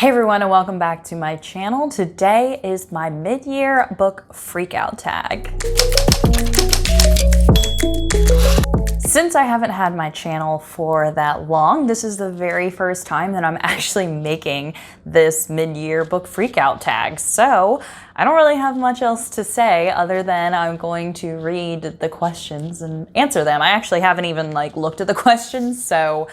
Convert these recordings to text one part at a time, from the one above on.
Hey everyone, and welcome back to my channel. Today is my mid-year book freakout tag. Since I haven't had my channel for that long, this is the very first time that I'm actually making this mid-year book freakout tag. So I don't really have much else to say other than I'm going to read the questions and answer them. I actually haven't even looked at the questions, so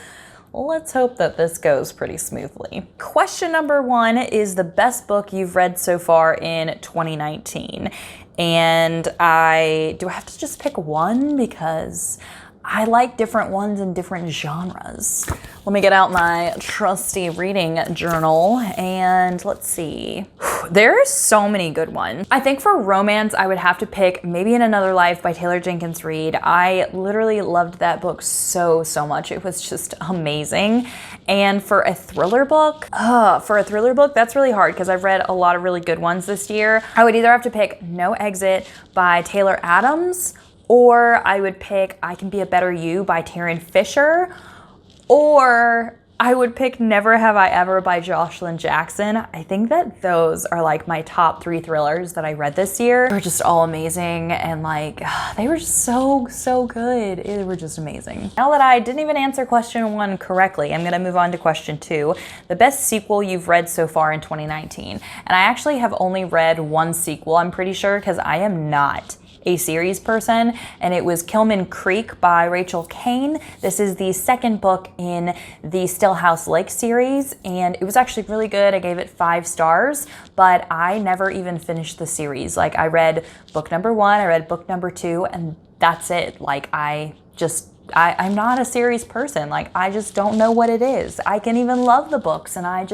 let's hope that this goes pretty smoothly. Question number 1 is the best book you've read so far in 2019. And do I have to just pick one? Because I like different ones in different genres. Let me get out my trusty reading journal and let's see. There are so many good ones. I think for romance, I would have to pick Maybe in Another Life by Taylor Jenkins Reid. I literally loved that book so much. It was just amazing. And for a thriller book, that's really hard because I've read a lot of really good ones this year. I would either have to pick No Exit by Taylor Adams, or I would pick I Can Be a Better You by Taryn Fisher, or I would pick Never Have I Ever by Jocelyn Jackson. I think that those are like my top 3 thrillers that I read this year. They're just all amazing and they were just so good. They were just amazing. Now that I didn't even answer question 1 correctly, I'm gonna move on to question 2. The best sequel you've read so far in 2019. And I actually have only read 1 sequel, I'm pretty sure, because I am not a series person, and it was Kilman Creek by Rachel Kane. This is the second book in the Still House Lake series, and it was actually really good. I gave it 5 stars, but I never even finished the series. I read book number 1, I read book number 2, and that's it. I'm not a series person. I just don't know what it is. I can even love the books, and I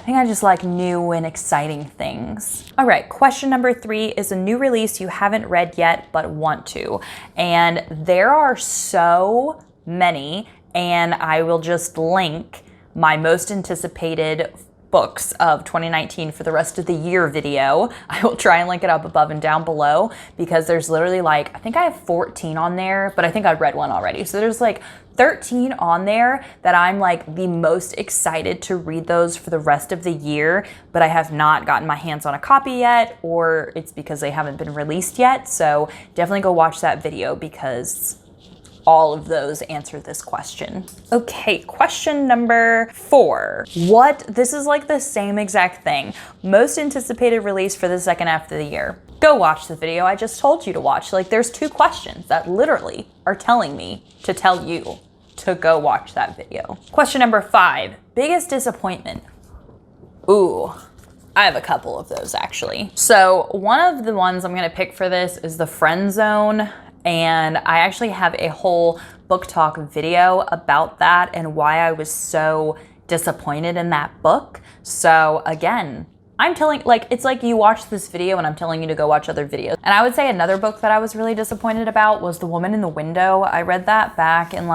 think I just like new and exciting things. All right, question number 3 is a new release you haven't read yet but want to. And there are so many, and I will just link my most anticipated books of 2019 for the rest of the year video. I will try and link it up above and down below because there's literally I think I have 14 on there, but I think I've read one already. So there's 13 on there that I'm the most excited to read those for the rest of the year, but I have not gotten my hands on a copy yet, or it's because they haven't been released yet. So definitely go watch that video because all of those answer this question. Okay, question number 4. This is the same exact thing. Most anticipated release for the second half of the year. Go watch the video I just told you to watch. There's 2 questions that literally are telling me to tell you to go watch that video. Question number 5, biggest disappointment. Ooh, I have a couple of those actually. So one of the ones I'm gonna pick for this is The Friend Zone. And I actually have a whole book talk video about that and why I was so disappointed in that book. So again, I'm telling, it's you watch this video and I'm telling you to go watch other videos. And I would say another book that I was really disappointed about was The Woman in the Window. I read that back in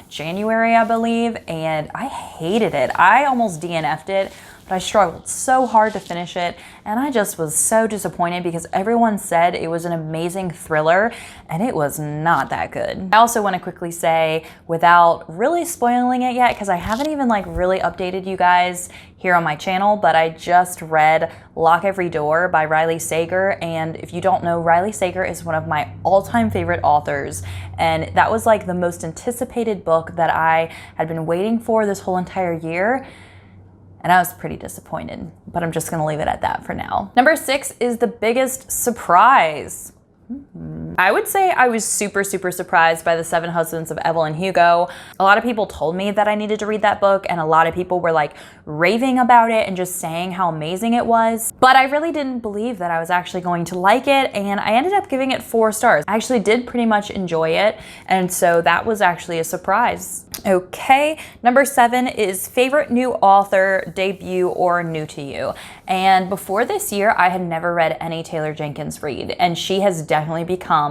January, I believe, and I hated it. I almost DNF'd it, but I struggled so hard to finish it, and I just was so disappointed because everyone said it was an amazing thriller, and it was not that good. I also want to quickly say, without really spoiling it yet, because I haven't even really updated you guys here on my channel, but I just read Lock Every Door by Riley Sager, and if you don't know, Riley Sager is one of my all-time favorite authors, and that was the most anticipated book that I had been waiting for this whole entire year. And I was pretty disappointed, but I'm just gonna leave it at that for now. Number 6 is the biggest surprise. I would say I was super surprised by The 7 Husbands of Evelyn Hugo. A lot of people told me that I needed to read that book, and a lot of people were raving about it and just saying how amazing it was. But I really didn't believe that I was actually going to like it, and I ended up giving it 4 stars. I actually did pretty much enjoy it, and so that was actually a surprise. Okay, number 7 is favorite new author, debut, or new to you. And before this year, I had never read any Taylor Jenkins Reid, and she has definitely become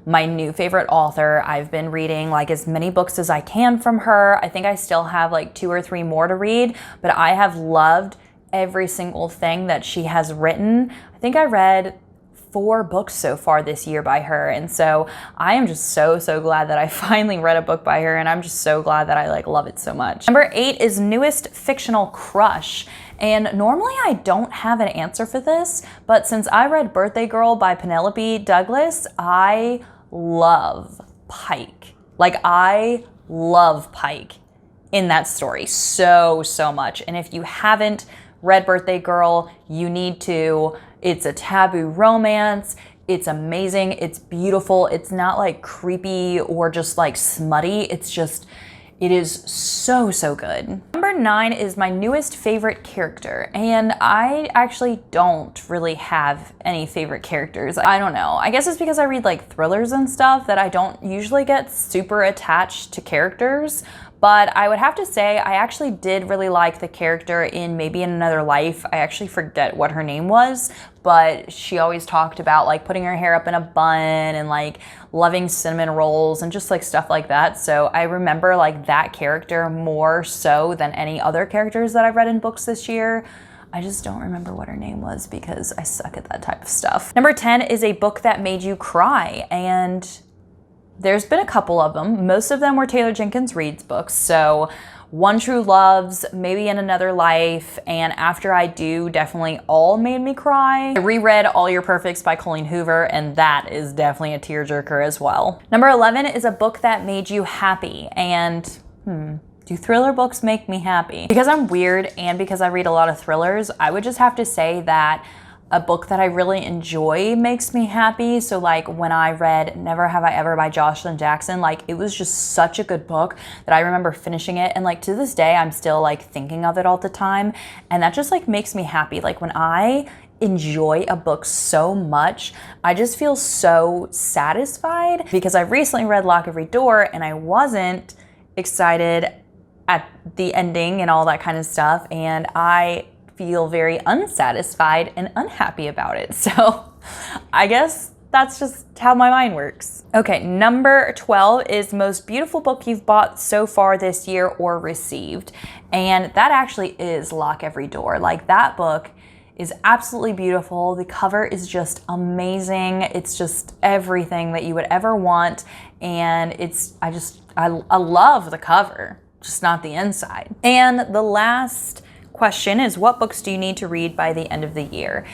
my new favorite author. I've been reading as many books as I can from her. I think I still have 2 or 3 more to read, but I have loved every single thing that she has written. I think I read 4 books so far this year by her. And so I am just so glad that I finally read a book by her, and I'm just so glad that I like love it so much. Number 8 is newest fictional crush. And normally I don't have an answer for this, but since I read Birthday Girl by Penelope Douglas, I love Pike. Like, I love Pike in that story so much. And if you haven't read Birthday Girl, you need to. It's a taboo romance. It's amazing. It's beautiful. It's not like creepy or just like smutty. It is so good. Number 9 is my newest favorite character, and I actually don't really have any favorite characters. I don't know. I guess it's because I read like thrillers and stuff that I don't usually get super attached to characters. But I would have to say I actually did really like the character in Maybe in Another Life. I actually forget what her name was, but she always talked about like putting her hair up in a bun and like loving cinnamon rolls and just like stuff like that. So I remember like that character more so than any other characters that I've read in books this year. I just don't remember what her name was because I suck at that type of stuff. Number 10 is a book that made you cry, and there's been a couple of them. Most of them were Taylor Jenkins Reid's books. So One True Loves, Maybe in Another Life, and After I Do definitely all made me cry. I reread All Your Perfects by Colleen Hoover, and that is definitely a tearjerker as well. Number 11 is a book that made you happy. And do thriller books make me happy? Because I'm weird and because I read a lot of thrillers, I would just have to say that a book that I really enjoy makes me happy. So like when I read Never Have I Ever by Jocelyn Jackson, like it was just such a good book that I remember finishing it, and like to this day I'm still like thinking of it all the time, and that just like makes me happy. Like when I enjoy a book so much, I just feel so satisfied. Because I recently read Lock Every Door and I wasn't excited at the ending and all that kind of stuff, and I feel very unsatisfied and unhappy about it. So I guess that's just how my mind works. Okay, number 12 is most beautiful book you've bought so far this year or received. And that actually is Lock Every Door. Like, that book is absolutely beautiful. The cover is just amazing. It's just everything that you would ever want. And I love the cover, just not the inside. And the last question is, what books do you need to read by the end of the year?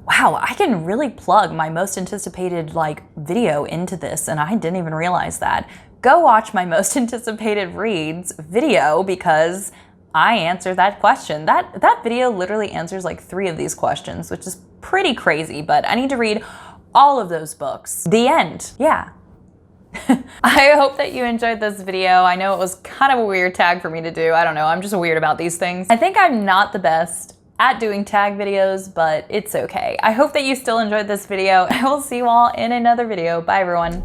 Wow, I can really plug my most anticipated like video into this, and I didn't even realize that. Go watch my most anticipated reads video because I answered that question. That video literally answers like 3 of these questions, which is pretty crazy, but I need to read all of those books. The end. Yeah. I hope that you enjoyed this video. I know it was kind of a weird tag for me to do. I don't know, I'm just weird about these things. I think I'm not the best at doing tag videos, but it's okay. I hope that you still enjoyed this video. I will see you all in another video. Bye everyone.